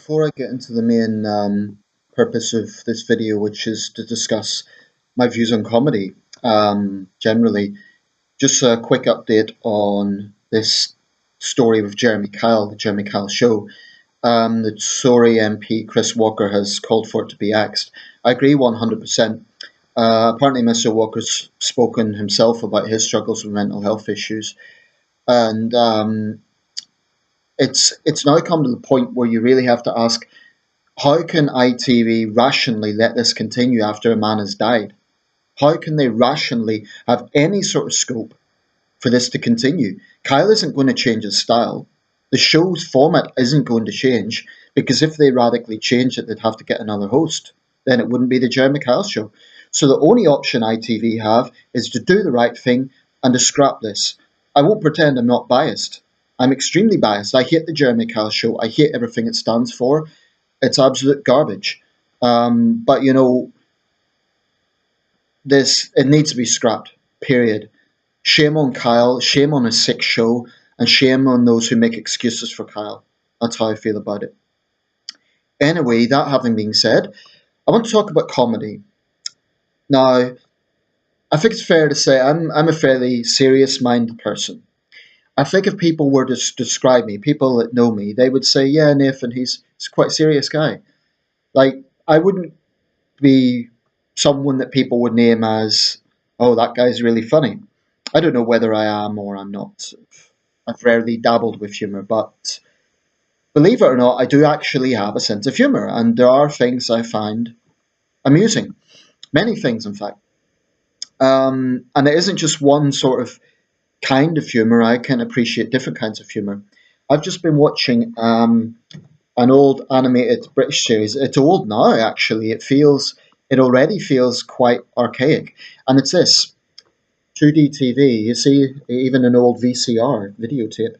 before I get into the main purpose of this video, which is to discuss my views on comedy generally, just a quick update on this story with Jeremy Kyle, the Jeremy Kyle show. The Tory MP Chris Walker has called for it to be axed. I agree 100%. Apparently, Mr. Walker's spoken himself about his struggles with mental health issues, and it's now come to the point where you really have to ask, how can ITV rationally let this continue after a man has died? How can they rationally have any sort of scope for this to continue? Kyle isn't going to change his style. The show's format isn't going to change, because if they radically change it, they'd have to get another host. Then it wouldn't be the Jeremy Kyle show. So the only option ITV have is to do the right thing and to scrap this. I won't pretend I'm not biased. I'm extremely biased. I hate the Jeremy Kyle show. I hate everything it stands for. It's absolute garbage. But it needs to be scrapped. Period. Shame on Kyle. Shame on his sick show, and shame on those who make excuses for Kyle. That's how I feel about it. Anyway, that having been said, I want to talk about comedy. Now, I think it's fair to say I'm a fairly serious-minded person. I think if people were to describe me, people that know me, they would say, yeah, Nathan, he's quite a serious guy. Like, I wouldn't be someone that people would name as, oh, that guy's really funny. I don't know whether I am or I'm not. I've rarely dabbled with humour, but believe it or not, I do actually have a sense of humour, and there are things I find amusing. Many things, in fact. And it isn't just one sort of kind of humour. I can appreciate different kinds of humour. I've just been watching an old animated British series. It's old now, actually. It already feels quite archaic. And it's this 2D TV. You see, even an old VCR videotape.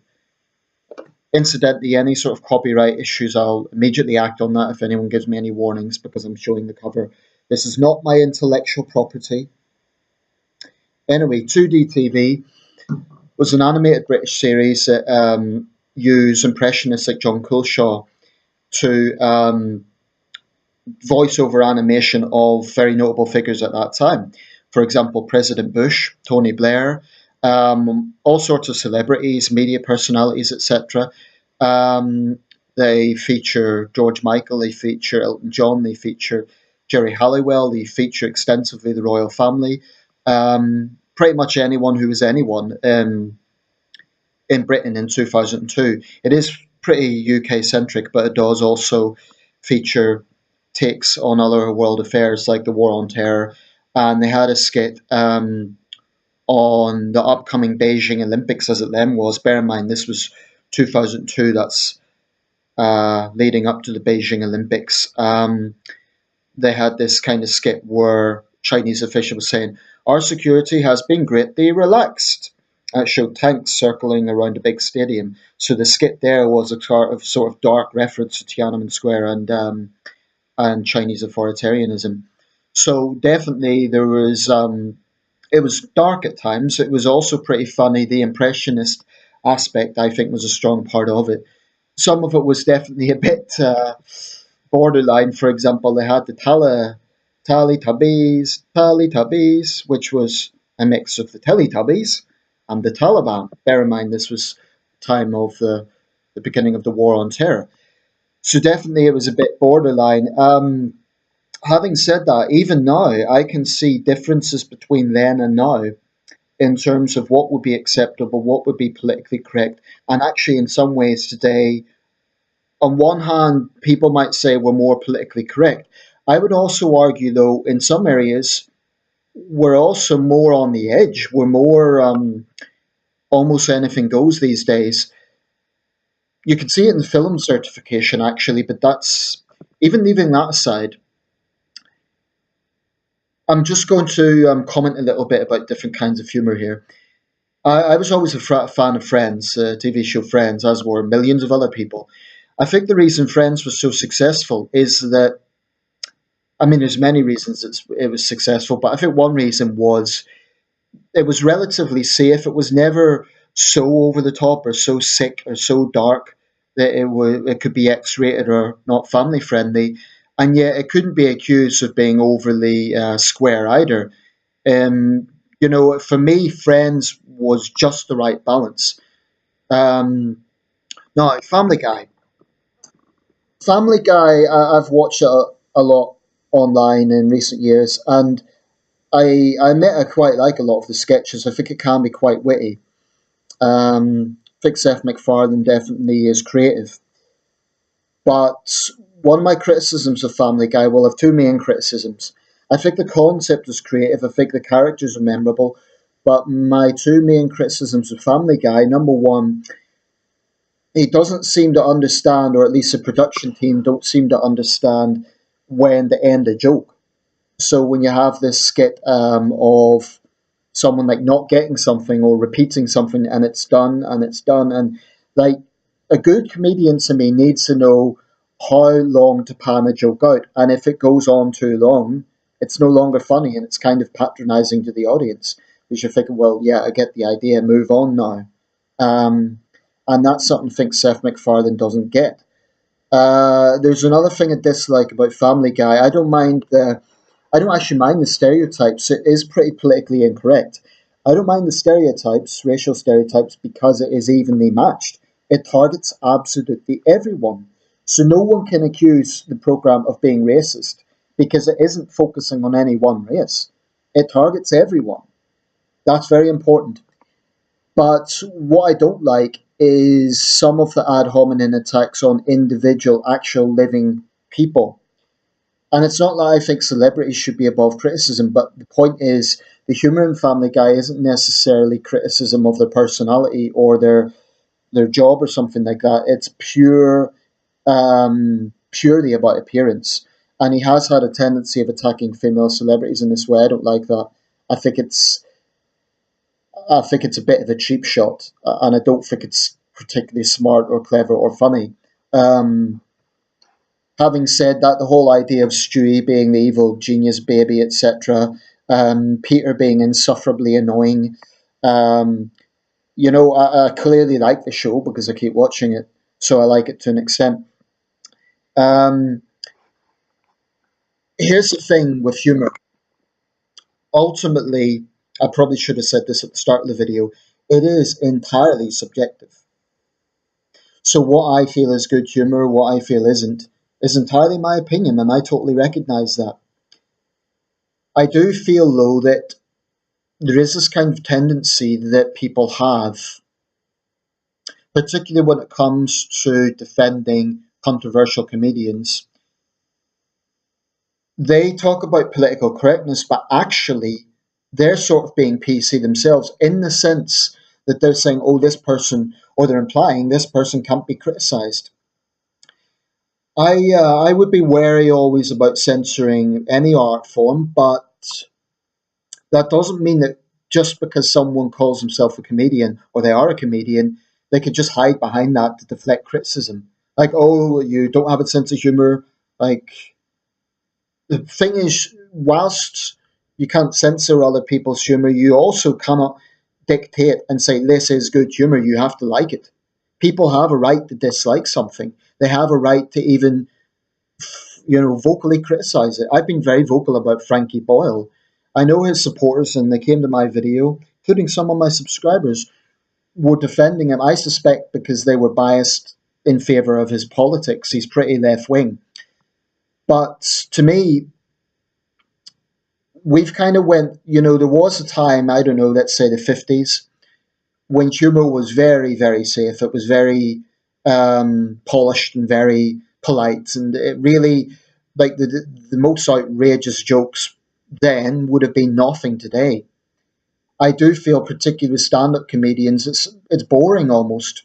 Incidentally, any sort of copyright issues, I'll immediately act on that if anyone gives me any warnings, because I'm showing the cover. This is not my intellectual property. Anyway, 2D TV was an animated British series that used impressionists like John Culshaw to voice over animation of very notable figures at that time. For example, President Bush, Tony Blair, all sorts of celebrities, media personalities, etc. They feature George Michael, they feature Elton John, they feature Jerry Halliwell, they feature extensively the royal family. Pretty much anyone who was anyone in Britain in 2002. It is pretty UK-centric, but it does also feature takes on other world affairs like the War on Terror. And they had a skit on the upcoming Beijing Olympics, as it then was. Bear in mind, this was 2002. That's leading up to the Beijing Olympics. They had this kind of skit where Chinese official was saying, our security has been greatly relaxed. It showed tanks circling around a big stadium. So the skit there was a sort of dark reference to Tiananmen Square and Chinese authoritarianism. So definitely there was, it was dark at times. It was also pretty funny. The impressionist aspect, I think, was a strong part of it. Some of it was definitely a bit borderline. For example, they had the Teletubbies, which was a mix of the Teletubbies and the Taliban. Bear in mind, this was time of the beginning of the War on Terror. So definitely it was a bit borderline. Having said that, even now, I can see differences between then and now in terms of what would be acceptable, what would be politically correct. And actually, in some ways today, on one hand, people might say we're more politically correct. I would also argue, though, in some areas, we're also more on the edge. We're more almost anything goes these days. You can see it in film certification, actually, but that's even leaving that aside. I'm just going to comment a little bit about different kinds of humour here. I was always a fan of Friends, TV show Friends, as were millions of other people. I think the reason Friends was so successful is that, I mean, there's many reasons it was successful, but I think one reason was it was relatively safe. It was never so over the top or so sick or so dark that it could be X-rated or not family friendly, and yet it couldn't be accused of being overly square either. For me, Friends was just the right balance. No, Family Guy, I've watched it a lot online in recent years, and I admit I quite like a lot of the sketches. I think it can be quite witty. I think Seth MacFarlane definitely is creative. But one of my criticisms of Family Guy, well, I have two main criticisms. I think the concept is creative, I think the characters are memorable, but my two main criticisms of Family Guy, number one, he doesn't seem to understand, or at least the production team don't seem to understand when to end a joke. So when you have this skit of someone like not getting something or repeating something and it's done and it's done, and like a good comedian to me needs to know how long to pan a joke out, and if it goes on too long, it's no longer funny and it's kind of patronizing to the audience because you're thinking, well, yeah, I get the idea, move on now. um, and that's something I think Seth MacFarlane doesn't get. There's another thing I dislike about Family Guy. I don't actually mind the stereotypes. It is pretty politically incorrect. I don't mind the stereotypes, racial stereotypes, because it is evenly matched. It targets absolutely everyone. So no one can accuse the program of being racist because it isn't focusing on any one race. It targets everyone. That's very important. But what I don't like is some of the ad hominem attacks on individual, actual living people. And it's not that I think celebrities should be above criticism, but the point is the humour in Family Guy isn't necessarily criticism of their personality or their job or something like that. It's purely about appearance. And he has had a tendency of attacking female celebrities in this way. I don't like that. I think it's I think it's a bit of a cheap shot, and I don't think it's particularly smart or clever or funny. Um, Having said that, the whole idea of Stewie being the evil genius baby, etc., Peter being insufferably annoying, um, I clearly like the show because I keep watching it, so I like it to an extent. Um, Here's the thing with humor. Ultimately, I probably should have said this at the start of the video. It is entirely subjective. So what I feel is good humor, what I feel isn't, is entirely my opinion, and I totally recognize that. I do feel though that there is this kind of tendency that people have, particularly when it comes to defending controversial comedians. They talk about political correctness, but actually they're sort of being PC themselves in the sense that they're saying, oh, this person, or they're implying this person can't be criticized. I would be wary always about censoring any art form, but that doesn't mean that just because someone calls himself a comedian or they are a comedian, they could just hide behind that to deflect criticism. Like, oh, you don't have a sense of humor. Like, the thing is, whilst you can't censor other people's humor, you also cannot dictate and say, this is good humor, you have to like it. People have a right to dislike something. They have a right to even vocally criticize it. I've been very vocal about Frankie Boyle. I know his supporters, and they came to my video, including some of my subscribers, were defending him. I suspect because they were biased in favor of his politics. He's pretty left wing. But to me, we've kind of went, there was a time, I don't know, let's say the 50s, when humor was very, very safe. It was very polished and very polite. And it really, like the most outrageous jokes then would have been nothing today. I do feel, particularly with stand-up comedians, it's boring almost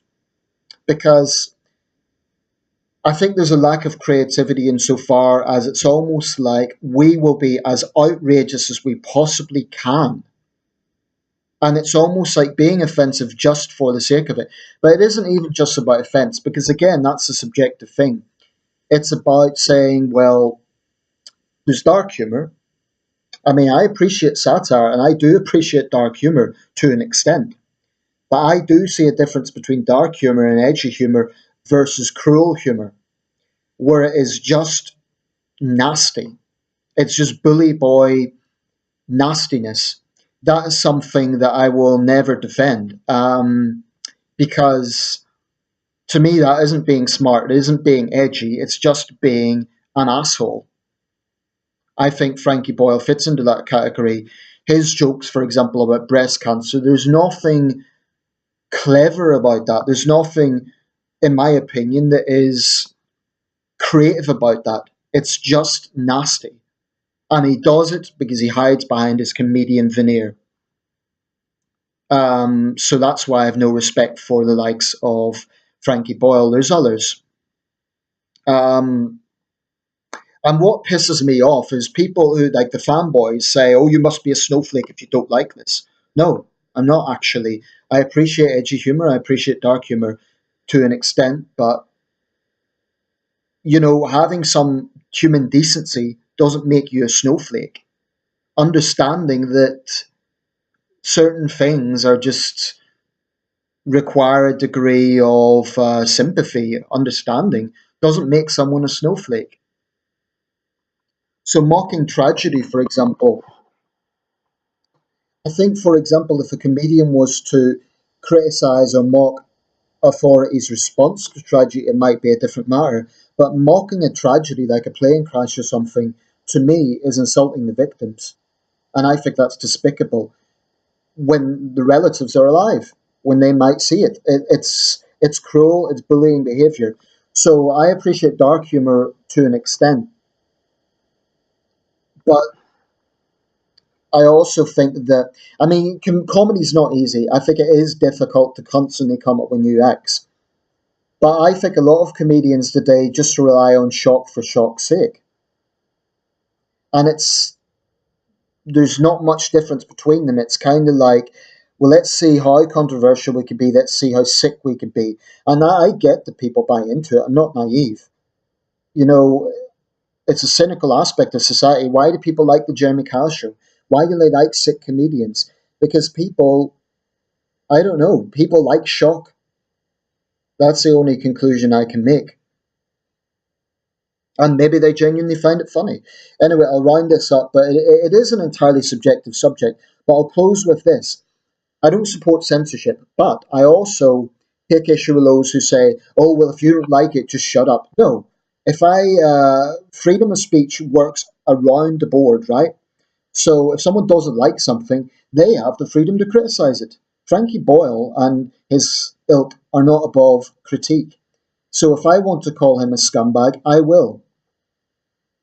because I think there's a lack of creativity insofar as it's almost like we will be as outrageous as we possibly can. And it's almost like being offensive just for the sake of it. But it isn't even just about offense, because again, that's a subjective thing. It's about saying, well, there's dark humor. I mean, I appreciate satire and I do appreciate dark humor to an extent. But I do see a difference between dark humor and edgy humor versus cruel humor, where it is just nasty. It's just bully boy nastiness. That is something that I will never defend, because to me that isn't being smart. It isn't being edgy. It's just being an asshole. I think Frankie Boyle fits into that category. His jokes, for example, about breast cancer, there's nothing clever about that. There's nothing, in my opinion, that is creative about that. It's just nasty. And he does it because he hides behind his comedian veneer. So that's why I have no respect for the likes of Frankie Boyle. There's others. Um, and what pisses me off is people who, like the fanboys, say, "Oh, you must be a snowflake if you don't like this." No, I'm not actually. I appreciate edgy humor. I appreciate dark humor to an extent, but having some human decency doesn't make you a snowflake. Understanding that certain things are just require a degree of sympathy, understanding, doesn't make someone a snowflake. So, mocking tragedy, for example, I think, for example, if a comedian was to criticize or mock authorities' response to tragedy, it might be a different matter. But mocking a tragedy like a plane crash or something, to me, is insulting the victims. And I think that's despicable when the relatives are alive, when they might see it. It's cruel, it's bullying behavior. So I appreciate dark humor to an extent, but I also think that, I mean, comedy's not easy. I think it is difficult to constantly come up with new acts. But I think a lot of comedians today just rely on shock for shock's sake. And there's not much difference between them. It's kind of like, well, let's see how controversial we could be. Let's see how sick we could be. And I get that people buy into it. I'm not naive. You know, it's a cynical aspect of society. Why do people like the Jeremy Kyle show? Why do they like sick comedians? Because people, I don't know, people like shock. That's the only conclusion I can make. And maybe they genuinely find it funny. Anyway, I'll round this up, but it is an entirely subjective subject. But I'll close with this. I don't support censorship, but I also take issue with those who say, "Oh, well, if you don't like it, just shut up." No, if freedom of speech works around the board, right? So if someone doesn't like something, they have the freedom to criticize it. Frankie Boyle and his ilk are not above critique. So if I want to call him a scumbag, I will.